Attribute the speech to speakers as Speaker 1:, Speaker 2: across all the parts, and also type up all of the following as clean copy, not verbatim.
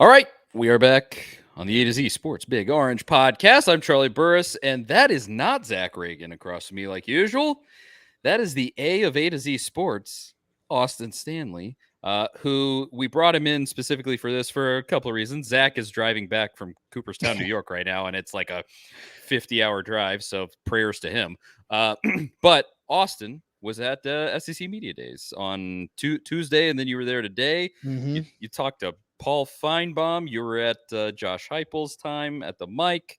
Speaker 1: All right, we are back on the A to Z Sports Big Orange podcast. I'm Charlie Burris, and that is not Zach Reagan across from me like usual. That is the A to Z Sports, Austin Stanley, who we brought him in specifically for this for a couple of reasons. Zach is driving back from Cooperstown, New York right now, and it's like a 50-hour drive, so prayers to him. But Austin was at SEC Media Days on Tuesday, and then you were there today.
Speaker 2: Mm-hmm.
Speaker 1: You talked to Paul Feinbaum. You were at Josh Heupel's time at the mic.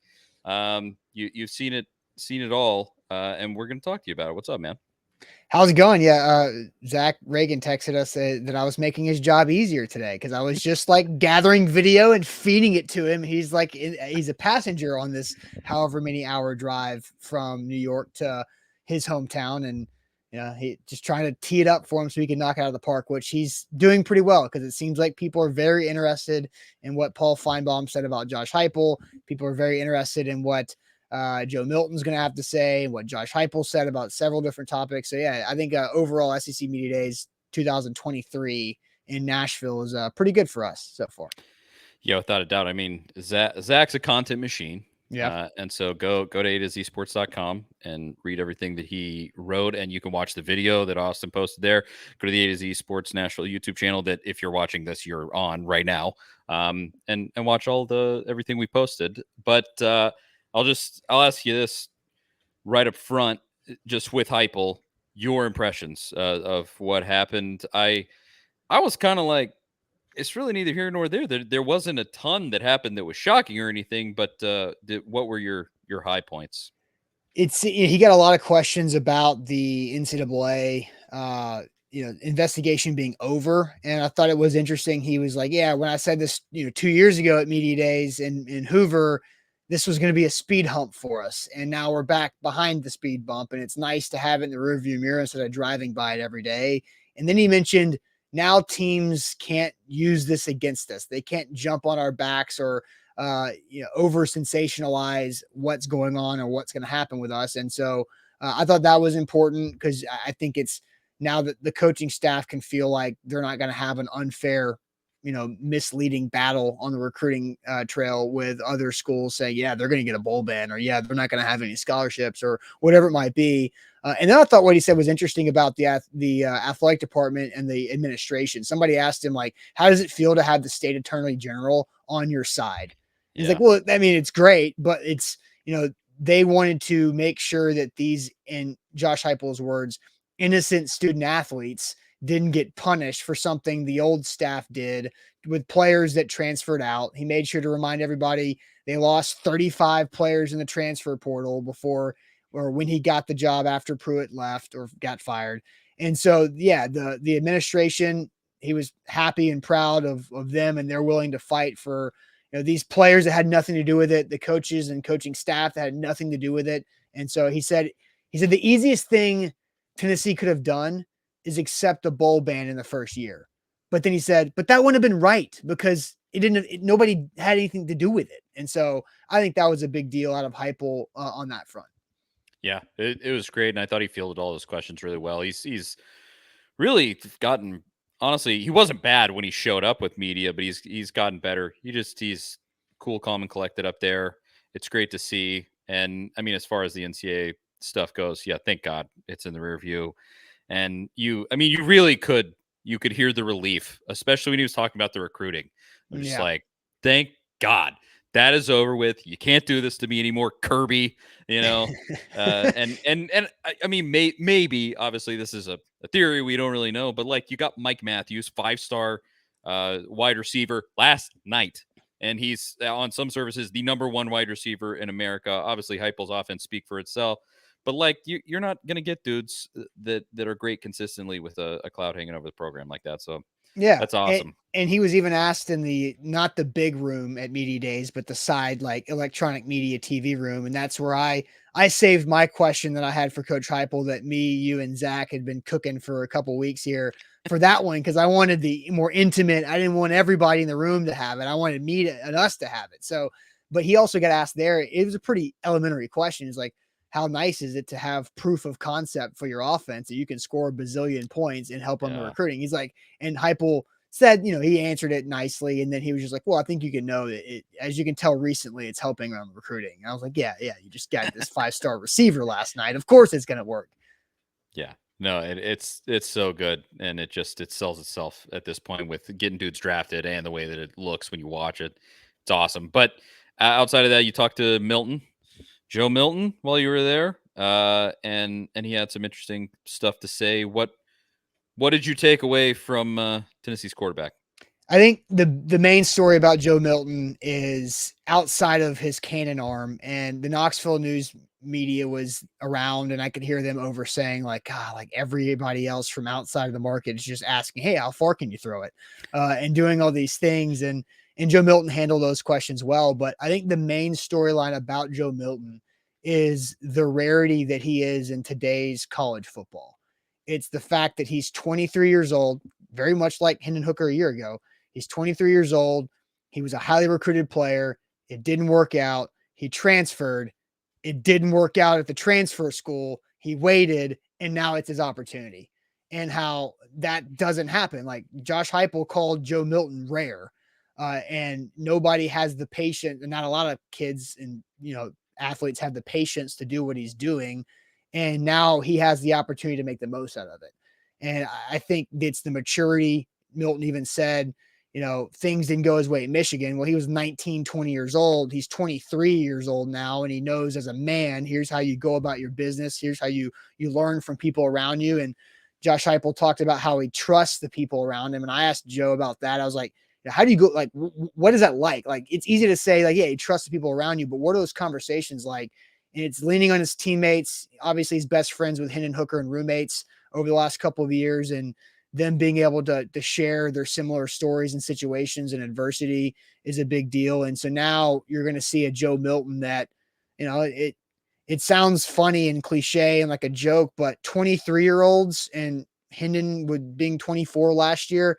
Speaker 1: You've seen it all, and we're going to talk to you about it. What's up, man?
Speaker 2: How's it going? Yeah, Zach Reagan texted us that I was making his job easier today because I was just like gathering video and feeding it to him. He's like, he's a passenger on this however many hour drive from New York to his hometown, and he just trying to tee it up for him so he can knock it out of the park, which he's doing pretty well because it seems like people are very interested in what Paul Feinbaum said about Josh Heupel. People are very interested in what Joe Milton's going to have to say, what Josh Heupel said about several different topics. So yeah, I think overall SEC Media Days 2023 in Nashville is pretty good for us so far.
Speaker 1: Yeah, without a doubt. I mean, Zach's a content machine.
Speaker 2: Yeah.
Speaker 1: And so go to A2Zsports.com and read everything that he wrote, and you can watch the video that Austin posted there. Go to the A2Z Sports Nashville YouTube channel that if you're watching this, you're on right now. And watch everything we posted. But I'll ask you this right up front, just with Heupel, your impressions of what happened. I was kind of like, it's really neither here nor there. There wasn't a ton that happened that was shocking or anything, but what were your high points?
Speaker 2: He got a lot of questions about the NCAA investigation being over, and I thought it was interesting. He was like, yeah, when I said this 2 years ago at Media Days in Hoover, this was going to be a speed hump for us, and now we're back behind the speed bump, and it's nice to have it in the rearview mirror instead of driving by it every day. And then he mentioned now teams can't use this against us. They can't jump on our backs or over sensationalize what's going on or what's going to happen with us. And so I thought that was important because I think it's now that the coaching staff can feel like they're not going to have an unfair, misleading battle on the recruiting trail with other schools saying, yeah, they're going to get a bowl ban, or yeah, they're not going to have any scholarships, or whatever it might be. And then I thought what he said was interesting about the athletic department and the administration. Somebody asked him, like, how does it feel to have the state attorney general on your side? He's like, well, I mean, it's great, but it's, they wanted to make sure that these, in Josh Heupel's words, innocent student athletes didn't get punished for something the old staff did with players that transferred out. He made sure to remind everybody they lost 35 players in the transfer portal before or when he got the job after Pruitt left or got fired. And so, yeah, the administration, he was happy and proud of them, and they're willing to fight for these players that had nothing to do with it, the coaches and coaching staff that had nothing to do with it. And so he said the easiest thing Tennessee could have done is accept a bowl ban in the first year. But then he said, but that wouldn't have been right because nobody had anything to do with it. And so I think that was a big deal out of Heupel on that front.
Speaker 1: Yeah, it was great, and I thought he fielded all those questions really well. He's really gotten, honestly, he wasn't bad when he showed up with media, but he's gotten better. He's cool, calm, and collected up there. It's great to see. And I mean, as far as the NCAA stuff goes, yeah, thank God it's in the rear view. And you could hear the relief, especially when he was talking about the recruiting. I'm just like, thank God that is over with. You can't do this to me anymore, Kirby. And I mean, maybe obviously this is a theory, we don't really know, but like, you got Mike Matthews, 5-star wide receiver last night, and he's on some services the number one wide receiver in America. Obviously, Heupel's offense speak for itself. But like, you're not going to get dudes that are great consistently with a cloud hanging over the program like that. So
Speaker 2: yeah,
Speaker 1: that's awesome.
Speaker 2: And he was even asked in not the big room at Media Days, but the side, like electronic media TV room. And that's where I saved my question that I had for Coach Heupel that me, you, and Zach had been cooking for a couple weeks here for that one, because I wanted the more intimate. I didn't want everybody in the room to have it. I wanted me and us to have it. So, but he also got asked there. It was a pretty elementary question. It's like, how nice is it to have proof of concept for your offense that you can score a bazillion points and help on the recruiting? He's like, and Heupel said, he answered it nicely. And then he was just like, well, I think you can know that as you can tell recently, it's helping on recruiting. And I was like, yeah, you just got this 5-star receiver last night. Of course it's going to work.
Speaker 1: Yeah. No, it's so good, and it sells itself at this point with getting dudes drafted and the way that it looks when you watch it. It's awesome. But outside of that, you talked to Joe Milton, while you were there, and he had some interesting stuff to say. What did you take away from Tennessee's quarterback?
Speaker 2: I think the main story about Joe Milton is outside of his cannon arm, and the Knoxville news media was around, and I could hear them over saying like, God, like everybody else from outside of the market is just asking, hey, how far can you throw it? And doing all these things. And Joe Milton handled those questions well. But I think the main storyline about Joe Milton is the rarity that he is in today's college football. It's the fact that he's 23 years old, very much like Hendon Hooker a year ago. He's 23 years old. He was a highly recruited player. It didn't work out. He transferred. It didn't work out at the transfer school. He waited, and now it's his opportunity. And how that doesn't happen. Like Josh Heupel called Joe Milton rare, and nobody has the patience, and not a lot of kids and athletes have the patience to do what he's doing. And now he has the opportunity to make the most out of it. And I think it's the maturity. Milton even said, things didn't go his way at Michigan. Well, he was 19, 20 years old. He's 23 years old now. And he knows as a man, here's how you go about your business. Here's how you learn from people around you. And Josh Heupel talked about how he trusts the people around him. And I asked Joe about that. I was like, how do you go? Like, what is that like? Like, it's easy to say like, yeah, you trust the people around you, but what are those conversations like? And it's leaning on his teammates. Obviously, he's best friends with Hendon Hooker and roommates over the last couple of years, and them being able to share their similar stories and situations and adversity is a big deal. And so now you're going to see a Joe Milton that, it sounds funny and cliche and like a joke, but 23-year-olds and Hendon with being 24 last year,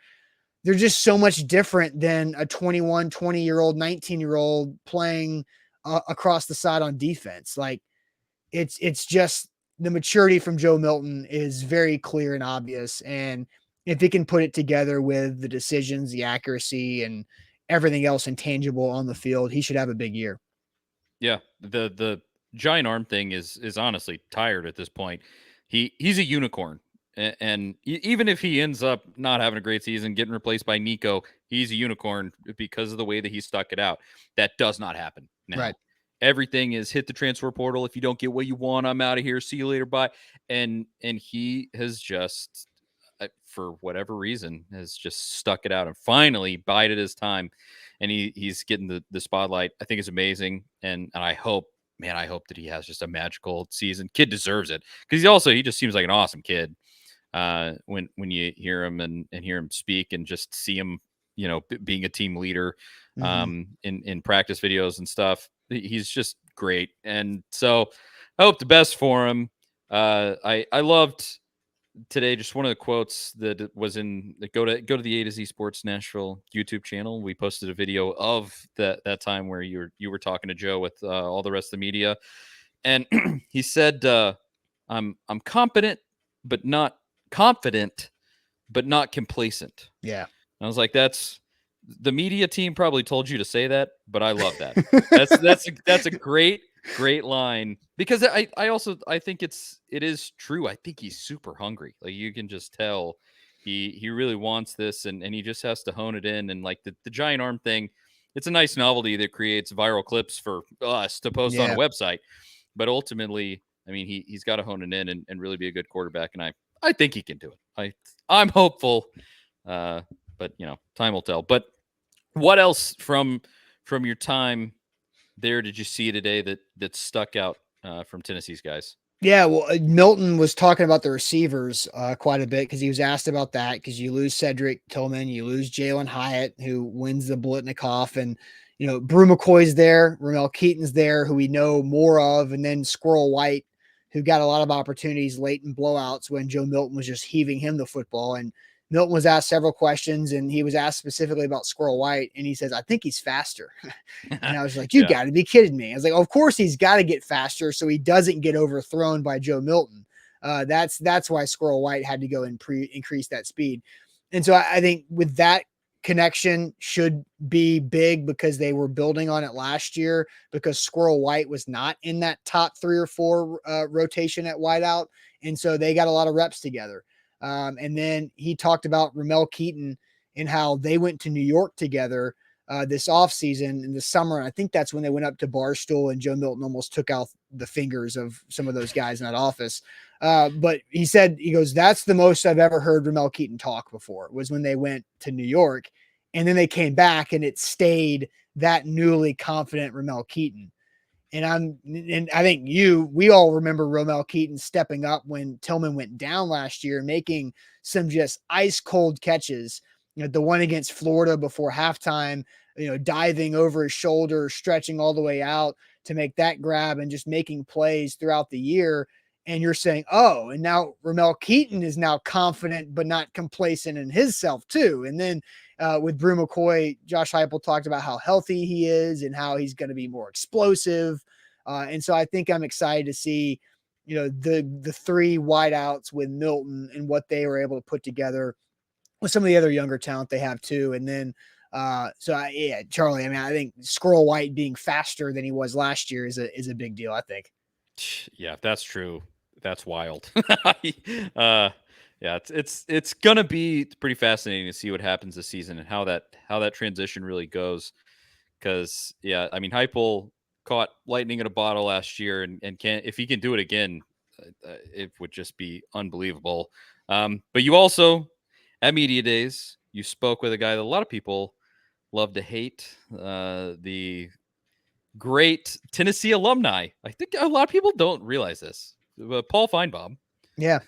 Speaker 2: they're just so much different than a 21, 20-year-old, 19-year-old playing across the side on defense. Like it's just the maturity from Joe Milton is very clear and obvious. And if he can put it together with the decisions, the accuracy, and everything else intangible on the field, he should have a big year.
Speaker 1: Yeah, the giant arm thing is honestly tired at this point. He's a unicorn, and even if he ends up not having a great season, getting replaced by Nico, he's a unicorn because of the way that he stuck it out. That does not happen now.
Speaker 2: Right.
Speaker 1: Everything is hit the transfer portal. If you don't get what you want, I'm out of here. See you later. Bye. And he has just, for whatever reason, has just stuck it out and finally bided his time. And he's getting the spotlight. I think it's amazing. And I hope, man, I hope that he has just a magical season. Kid deserves it because he just seems like an awesome kid. When you hear him and hear him speak and just see him, being a team leader, in practice videos and stuff, he's just great. And so I hope the best for him. I loved today just one of the quotes that was in go to the A to Z Sports Nashville YouTube channel. We posted a video of that time where you were talking to Joe with all the rest of the media, and he said, I'm competent but not confident but not complacent.
Speaker 2: Yeah.
Speaker 1: And I was like, that's the media team probably told you to say that, but I love that. That's a great line because I think it is true. I think he's super hungry. Like you can just tell he really wants this and he just has to hone it in. And like the giant arm thing, it's a nice novelty that creates viral clips for us to post on a website. But ultimately, I mean, he's got to hone it in and really be a good quarterback. And I think he can do it. I'm hopeful. But time will tell. But what else from your time there did you see today that stuck out from Tennessee's guys?
Speaker 2: Yeah, well, Milton was talking about the receivers quite a bit because he was asked about that because you lose Cedric Tillman, you lose Jalen Hyatt, who wins the Blitnikoff, and Brew McCoy's there, Ramel Keaton's there, who we know more of, and then Squirrel White, who got a lot of opportunities late in blowouts when Joe Milton was just heaving him the football. And Milton was asked several questions, and he was asked specifically about Squirrel White, and he says, I think he's faster. And I was like, you got to be kidding me. I was like, of course he's got to get faster so he doesn't get overthrown by Joe Milton. That's why Squirrel White had to go and increase that speed. And so I think with that connection should be big because they were building on it last year because Squirrel White was not in that top 3 or 4 rotation at wideout. And so they got a lot of reps together. And then he talked about Ramel Keaton and how they went to New York together this offseason in the summer. And I think that's when they went up to Barstool and Joe Milton almost took out the fingers of some of those guys in that office. But he said, he goes, that's the most I've ever heard Ramel Keaton talk before was when they went to New York and then they came back and it stayed that newly confident Ramel Keaton. And I think we all remember Ramel Keaton stepping up when Tillman went down last year, making some just ice cold catches. The one against Florida before halftime, diving over his shoulder, stretching all the way out to make that grab and just making plays throughout the year. And you're saying, oh, and now Ramel Keaton is now confident, but not complacent in his self too. And then with Brew McCoy, Josh Heupel talked about how healthy he is and how he's going to be more explosive. And so I think I'm excited to see, the 3 wideouts with Milton and what they were able to put together with some of the other younger talent they have too. And then, Charlie, I mean, I think Squirrel White being faster than he was last year is a big deal, I think.
Speaker 1: Yeah, that's true. That's wild. Yeah, it's gonna be pretty fascinating to see what happens this season and how that transition really goes. Because yeah, I mean, Heupel caught lightning in a bottle last year, and can if he can do it again, it would just be unbelievable. But you also at media days, you spoke with a guy that a lot of people love to hate, the great Tennessee alumni. I think a lot of people don't realize this. Paul Feinbaum
Speaker 2: Yeah.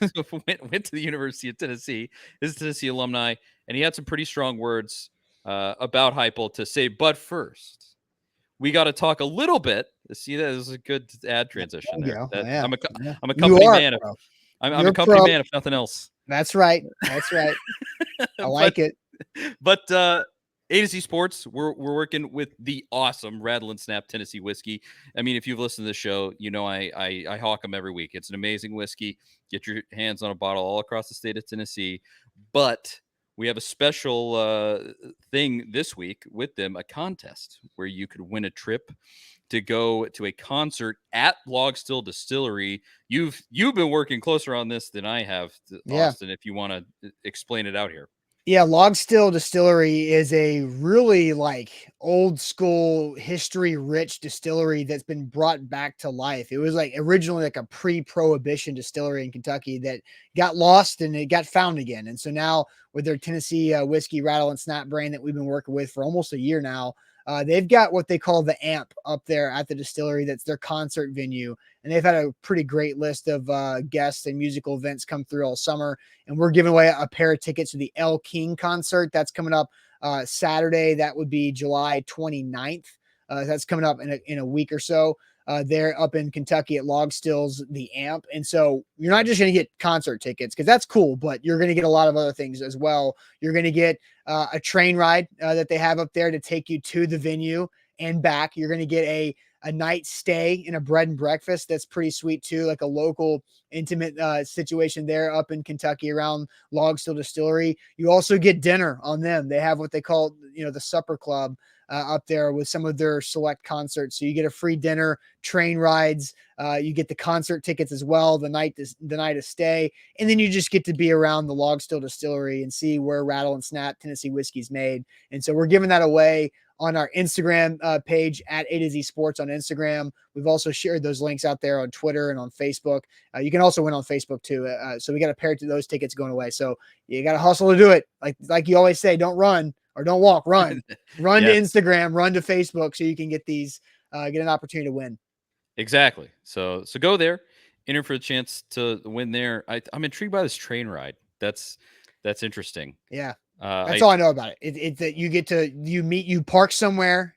Speaker 1: went to the University of Tennessee, is a Tennessee alumni, and he had some pretty strong words about Heupel to say. But first, we got to talk a little bit. See, that is a good ad transition there.
Speaker 2: Yeah.
Speaker 1: I'm a
Speaker 2: You
Speaker 1: company
Speaker 2: are,
Speaker 1: man. I'm
Speaker 2: You're
Speaker 1: a company
Speaker 2: pro.
Speaker 1: man, if nothing else.
Speaker 2: That's right. That's right. I like it.
Speaker 1: But A to Z Sports, we're working with the awesome Rattle and Snap Tennessee whiskey. I mean, if you've listened to the show, you know I hawk them every week. It's an amazing whiskey. Get your hands on a bottle all across the state of Tennessee. But we have a special thing this week with them, a contest where you could win a trip to go to a concert at Log Still Distillery. You've been working closer on this than I have, Austin, if you want to explain it out here.
Speaker 2: Yeah, Log Still Distillery is a really old school history rich distillery that's been brought back to life. It was originally a pre-prohibition distillery in Kentucky that got lost and it got found again. And so now with their Tennessee whiskey Rattle and Snap brand that we've been working with for almost a year now, they've got what they call the Amp up there at the distillery. That's their concert venue. And they've had a pretty great list of guests and musical events come through all summer. And we're giving away a pair of tickets to the El King concert. That's coming up Saturday. That would be July 29th. That's coming up in a week or so. They're up in Kentucky at Log Stills, the Amp. And so you're not just going to get concert tickets because that's cool, but you're going to get a lot of other things as well. You're going to get a train ride that they have up there to take you to the venue and back. You're going to get a night stay in a bread and breakfast. That's pretty sweet too. Like a local intimate situation there up in Kentucky around Log Still Distillery. You also get dinner on them. They have what they call, the supper club up there with some of their select concerts. So you get a free dinner, train rides. You get the concert tickets as well, the night of stay. And then you just get to be around the Log Still Distillery and see where Rattle and Snap Tennessee whiskey is made. And so we're giving that away on our Instagram page at A to Z Sports on Instagram. We've also shared those links out there on Twitter and on Facebook. You can also win on Facebook too. So we got a pair of those tickets going away. So you got to hustle to do it. Like you always say, don't run or don't walk, run to Instagram, run to Facebook so you can get these, get an opportunity to win.
Speaker 1: Exactly. So go there, enter for a chance to win there. I'm intrigued by this train ride. That's interesting.
Speaker 2: Yeah. That's all I know about it. It's that you park somewhere,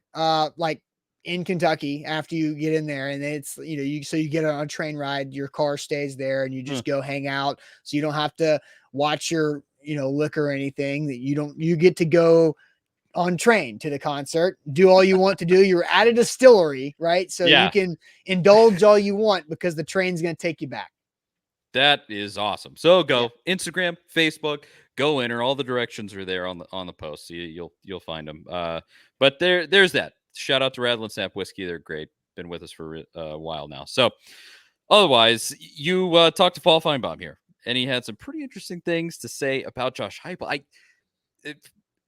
Speaker 2: in Kentucky after you get in there, and it's you get on a train ride, your car stays there, and you just go hang out. So you don't have to watch your liquor or anything. That you get to go on train to the concert, do all you want to do. You're at a distillery, right? So you can indulge all you want because the train's going to take you back.
Speaker 1: That is awesome. So go Instagram, Facebook, go enter. All the directions are there on the post. So you'll find them. But there's that. Shout out to Rattle and Snap Whiskey. They're great. Been with us for a while now. So otherwise, you talked to Paul Feinbaum here, and he had some pretty interesting things to say about Josh Heupel.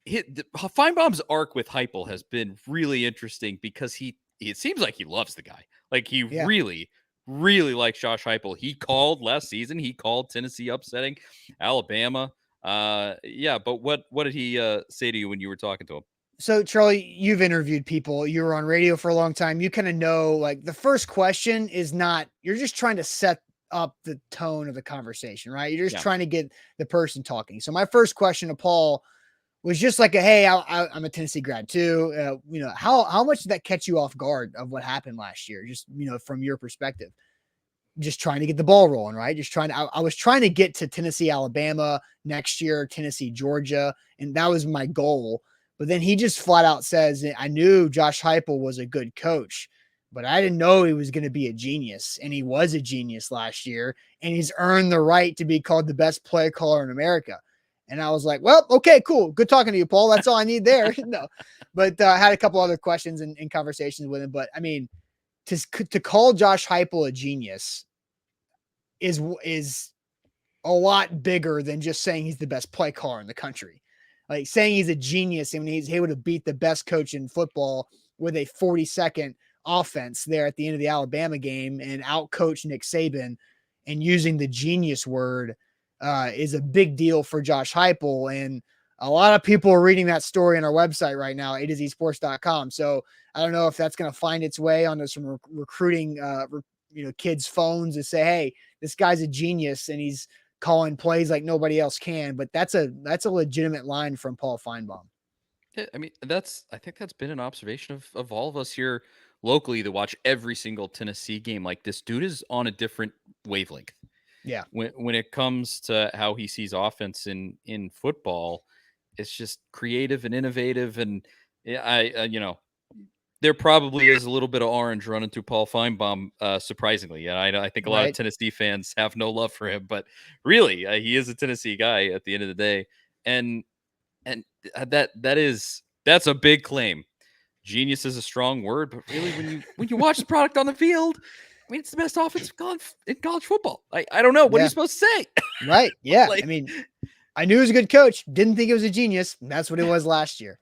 Speaker 1: Feinbaum's arc with Heupel has been really interesting because it seems like he loves the guy. Like he really, really likes Josh Heupel. He called last season. He called Tennessee upsetting Alabama. But what did he say to you when you were talking to him?
Speaker 2: So, Charlie, you've interviewed people. You were on radio for a long time. You kind of know, like, the first question is not, you're just trying to set up the tone of the conversation, right? You're just trying to get the person talking. So, my first question to Paul was just like, hey, I'm a Tennessee grad too. How much did that catch you off guard of what happened last year? Just, from your perspective, just trying to get the ball rolling, right? I was trying to get to Tennessee, Alabama next year, Tennessee, Georgia. And that was my goal. But then he just flat out says, I knew Josh Heupel was a good coach, but I didn't know he was going to be a genius. And he was a genius last year. And he's earned the right to be called the best play caller in America. And I was like, well, okay, cool. Good talking to you, Paul. That's all I need there. No, but I had a couple other questions and conversations with him. But I mean, to call Josh Heupel a genius is a lot bigger than just saying he's the best play caller in the country. Like saying he's a genius and he's able to beat the best coach in football with a 40-second offense there at the end of the Alabama game and outcoach Nick Saban, and using the genius word is a big deal for Josh Heupel. And a lot of people are reading that story on our website right now, A2Zsports.com. So I don't know if that's going to find its way onto some recruiting, kids' phones and say, hey, this guy's a genius and he's calling plays like nobody else can. But that's a legitimate line from Paul Feinbaum.
Speaker 1: Yeah, I mean, I think that's been an observation of all of us here locally that watch every single Tennessee game. Like, this dude is on a different wavelength.
Speaker 2: Yeah.
Speaker 1: When it comes to how he sees offense in football, it's just creative and innovative. And there probably is a little bit of orange running through Paul Feinbaum, surprisingly. And I think a lot of Tennessee fans have no love for him, but really, he is a Tennessee guy at the end of the day. And that's a big claim. Genius is a strong word, but really, when you watch the product on the field, I mean, it's the best offense in college football. I don't know. What are you supposed to say?
Speaker 2: Right. Yeah. I mean, I knew he was a good coach. Didn't think he was a genius. That's what it was last year.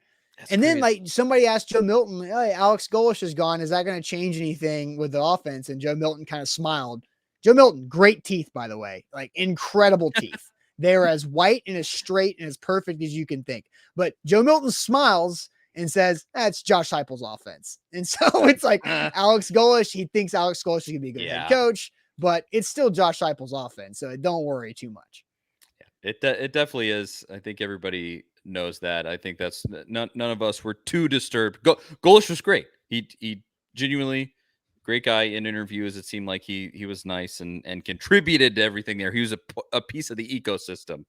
Speaker 2: And then, like, somebody asked Joe Milton, hey, Alex Golesh is gone. Is that going to change anything with the offense? And Joe Milton kind of smiled. Joe Milton, great teeth, by the way, like incredible teeth. They're as white and as straight and as perfect as you can think. But Joe Milton smiles and says, that's Josh Heupel's offense. And so it's like Alex Golesh, he thinks Alex Golesh is going to be a good head coach, but it's still Josh Heupel's offense. So don't worry too much.
Speaker 1: Yeah, it definitely is. I think everybody knows that. I think that's none of us were too disturbed. Golesh was great. He genuinely great guy in interviews. It seemed like he was nice and contributed to everything there. He was a piece of the ecosystem,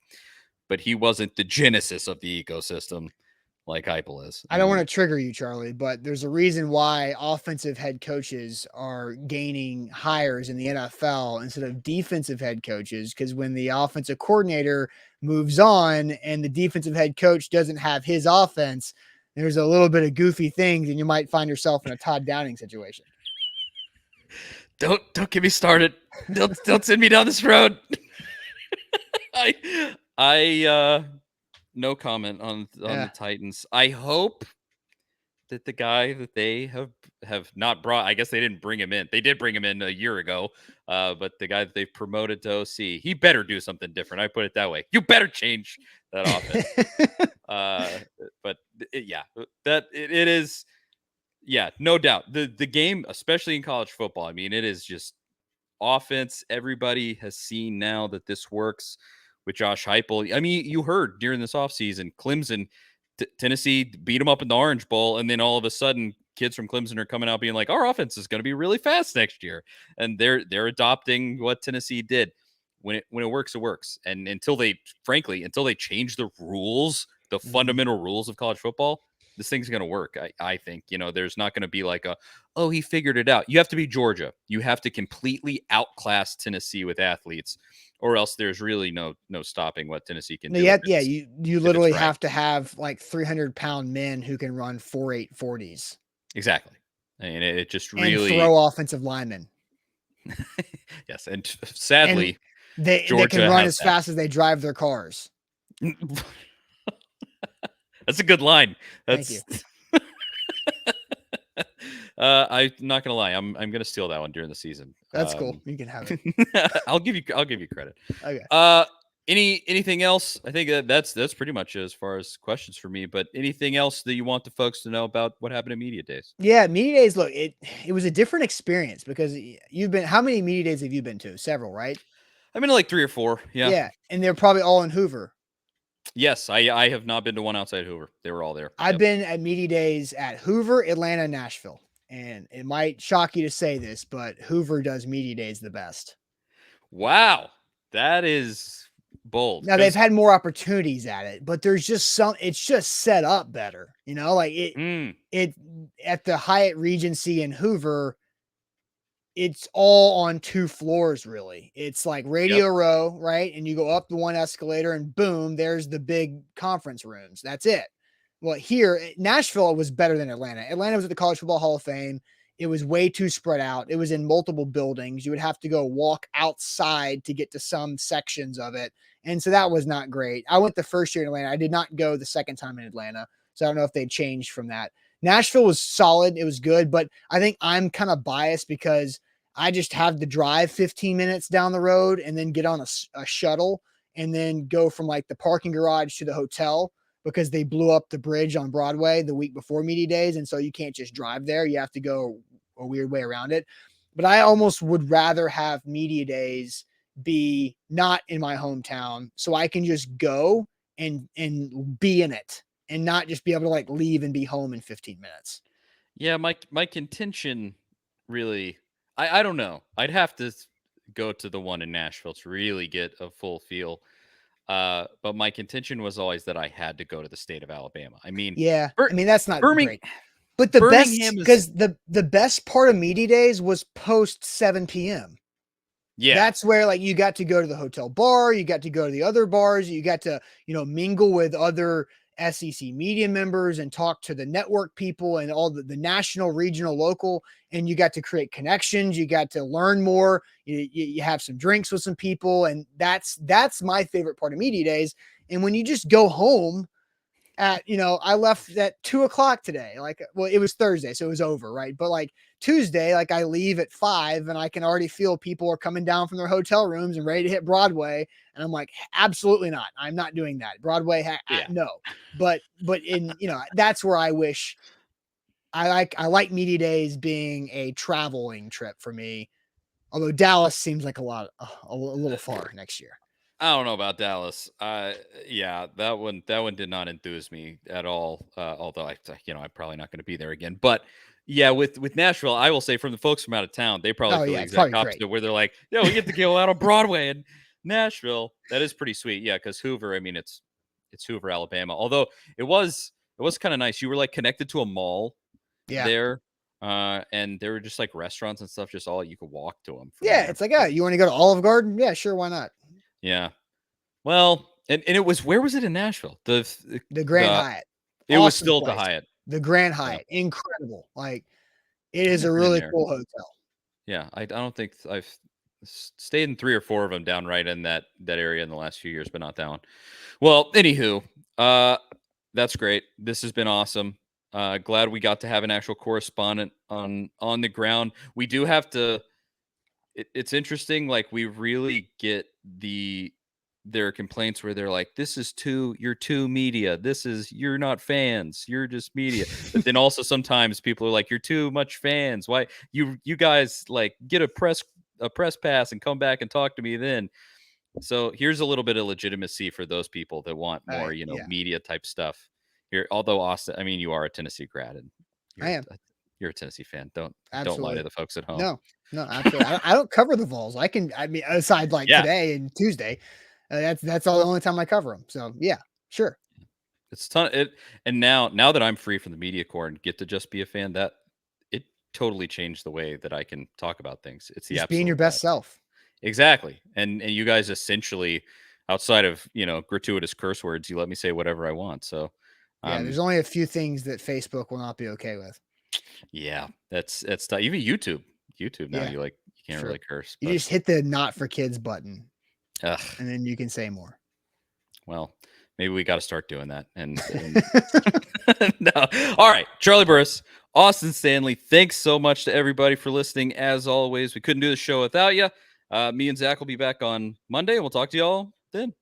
Speaker 1: but he wasn't the genesis of the ecosystem like Heupel is.
Speaker 2: I don't want to trigger you, Charlie, but there's a reason why offensive head coaches are gaining hires in the NFL instead of defensive head coaches. Because when the offensive coordinator moves on and the defensive head coach doesn't have his offense, there's a little bit of goofy things, and you might find yourself in a Todd Downing situation.
Speaker 1: Don't get me started. Don't send me down this road. I no comment on the Titans. I hope that the guy that they have not brought, I guess they didn't bring him in. They did bring him in a year ago, but the guy that they've promoted to OC, he better do something different. I put it that way. You better change that offense. It is. Yeah, no doubt. The game, especially in college football, I mean, it is just offense. Everybody has seen now that this works with Josh Heupel. I mean, you heard during this offseason, Clemson, Tennessee beat them up in the Orange Bowl, and then all of a sudden, kids from Clemson are coming out being like, our offense is going to be really fast next year. And they're adopting what Tennessee did. When it works, it works. And until they change the rules, the fundamental rules of college football, this thing's going to work. I think, there's not going to be like he figured it out. You have to be Georgia. You have to completely outclass Tennessee with athletes, or else there's really no stopping what Tennessee can
Speaker 2: No,
Speaker 1: do if
Speaker 2: yeah,
Speaker 1: it's
Speaker 2: you
Speaker 1: if it's
Speaker 2: literally
Speaker 1: right.
Speaker 2: have to have like 300-pound men who can run 4.8 40s
Speaker 1: Exactly. And it just
Speaker 2: and
Speaker 1: really,
Speaker 2: throw offensive linemen.
Speaker 1: yes. And
Speaker 2: And
Speaker 1: sadly,
Speaker 2: they can
Speaker 1: Georgia
Speaker 2: run
Speaker 1: has
Speaker 2: as
Speaker 1: that.
Speaker 2: fast as they drive their cars.
Speaker 1: That's a good line.
Speaker 2: Thank you.
Speaker 1: That's I'm not gonna lie. I'm gonna steal that one during the season.
Speaker 2: That's cool. You can have it.
Speaker 1: I'll give you credit.
Speaker 2: Okay.
Speaker 1: Uh, anything else? I think that's pretty much as far as questions for me. But anything else that you want the folks to know about what happened at Media Days?
Speaker 2: Yeah, media days. Look, it was a different experience because you've been. How many media days have you been to? Several, right?
Speaker 1: I've been to like 3 or 4. Yeah.
Speaker 2: Yeah, and they're probably all in Hoover.
Speaker 1: Yes, I have not been to one outside Hoover. They were all there.
Speaker 2: I've
Speaker 1: Yep.
Speaker 2: been at media days at Hoover, Atlanta, and Nashville. And it might shock you to say this, but Hoover does media days the best.
Speaker 1: Wow, that is bold.
Speaker 2: Now they've
Speaker 1: Because
Speaker 2: had more opportunities at it, but there's just it's just set up better. Like it at the Hyatt Regency in Hoover, it's all on 2 floors really. It's like
Speaker 1: yep.
Speaker 2: Radio Row, right? And you go up the one escalator and boom, there's the big conference rooms. That's it. Well, here, Nashville was better than Atlanta. Atlanta was at the College Football Hall of Fame. It was way too spread out. It was in multiple buildings. You would have to go walk outside to get to some sections of it. And so that was not great. I went the first year in Atlanta. I did not go the second time in Atlanta. So I don't know if they changed from that. Nashville was solid. It was good, but I think I'm kind of biased because I just have to drive 15 minutes down the road and then get on a shuttle and then go from like the parking garage to the hotel because they blew up the bridge on Broadway the week before media days. And so you can't just drive there. You have to go a weird way around it. But I almost would rather have media days be not in my hometown so I can just go and be in it and not just be able to like leave and be home in 15 minutes.
Speaker 1: Yeah, my contention really, I don't know. I'd have to go to the one in Nashville to really get a full feel. But my contention was always that I had to go to the state of Alabama. I mean,
Speaker 2: Yeah. I mean, that's not
Speaker 1: Birmingham,
Speaker 2: great. But the best,
Speaker 1: Birmingham is,
Speaker 2: because the best part of media days was post 7 p.m.
Speaker 1: yeah,
Speaker 2: That's where like you got to go to the hotel bar, you got to go to the other bars, you got to, mingle with other SEC media members and talk to the network people and all the national, regional, local, and you got to create connections, you got to learn more, you have some drinks with some people, and that's my favorite part of media days. And when you just go home at, I left at 2:00 today. Like, well, it was Thursday, so it was over, right? But like Tuesday, like I leave at 5 and I can already feel people are coming down from their hotel rooms and ready to hit Broadway. And I'm like, absolutely not. I'm not doing that. Broadway, no. But in, that's where I wish I like media days being a traveling trip for me. Although Dallas seems like a little far next year.
Speaker 1: I don't know about Dallas. Yeah, that one did not enthuse me at all. Although I'm probably not going to be there again. But yeah, with Nashville, I will say from the folks from out of town, they probably
Speaker 2: Oh
Speaker 1: feel
Speaker 2: yeah,
Speaker 1: the
Speaker 2: it's
Speaker 1: exact
Speaker 2: probably
Speaker 1: opposite,
Speaker 2: great.
Speaker 1: where they're like, "Yeah, we get to go out on Broadway in Nashville." That is pretty sweet. Yeah, because Hoover, I mean, it's Hoover, Alabama. Although it was kind of nice. You were like connected to a mall
Speaker 2: Yeah.
Speaker 1: there, and there were just like restaurants and stuff. Just all you could walk to them from
Speaker 2: Yeah,
Speaker 1: there.
Speaker 2: it's like, you want to go to Olive Garden? Yeah, sure, why not?
Speaker 1: Yeah. Well, and it was, where was it in Nashville?
Speaker 2: The Grand
Speaker 1: The
Speaker 2: Hyatt.
Speaker 1: it was
Speaker 2: Awesome
Speaker 1: still the
Speaker 2: place.
Speaker 1: Hyatt.
Speaker 2: The Grand
Speaker 1: Yeah.
Speaker 2: Hyatt. Incredible. Like, it
Speaker 1: I've
Speaker 2: is a
Speaker 1: never been
Speaker 2: really
Speaker 1: there.
Speaker 2: cool hotel.
Speaker 1: Yeah, I don't think I've stayed in 3 or 4 of them down right in that area in the last few years, but not that one. Well, anywho, that's great. This has been awesome. Glad we got to have an actual correspondent on the ground. We do have to. It's interesting. Like, we really get their complaints where they're like, you're too media. You're not fans. You're just media. But then also sometimes people are like, you're too much fans. Why you guys like get a press pass and come back and talk to me then. So here's a little bit of legitimacy for those people that want more,
Speaker 2: Yeah,
Speaker 1: media type stuff here. Although, Austin, I mean, you are a Tennessee grad and
Speaker 2: I am.
Speaker 1: you're a Tennessee fan. Don't lie to
Speaker 2: Absolutely.
Speaker 1: the folks at home.
Speaker 2: No, absolutely. I don't cover the Vols. I mean, aside like
Speaker 1: Yeah.
Speaker 2: today and Tuesday, that's all the only time I cover them. So yeah, sure.
Speaker 1: It's and now that I'm free from the media corps and get to just be a fan, that it totally changed the way that I can talk about things. It's the
Speaker 2: Just being your
Speaker 1: absolute
Speaker 2: best
Speaker 1: best.
Speaker 2: self.
Speaker 1: Exactly. And you guys essentially, outside of, gratuitous curse words, you let me say whatever I want. So,
Speaker 2: Yeah, there's only a few things that Facebook will not be okay with.
Speaker 1: yeah, that's even YouTube. YouTube now,
Speaker 2: Yeah,
Speaker 1: you can't
Speaker 2: sure.
Speaker 1: really curse,
Speaker 2: You
Speaker 1: but
Speaker 2: just hit the not for kids button
Speaker 1: ugh,
Speaker 2: and then you can say more.
Speaker 1: well, maybe we got to start doing that. And no. All right, Charlie Burris, Austin Stanley, thanks so much to everybody for listening. As always, we couldn't do the show without you. Me and Zach will be back on Monday, and we'll talk to y'all then.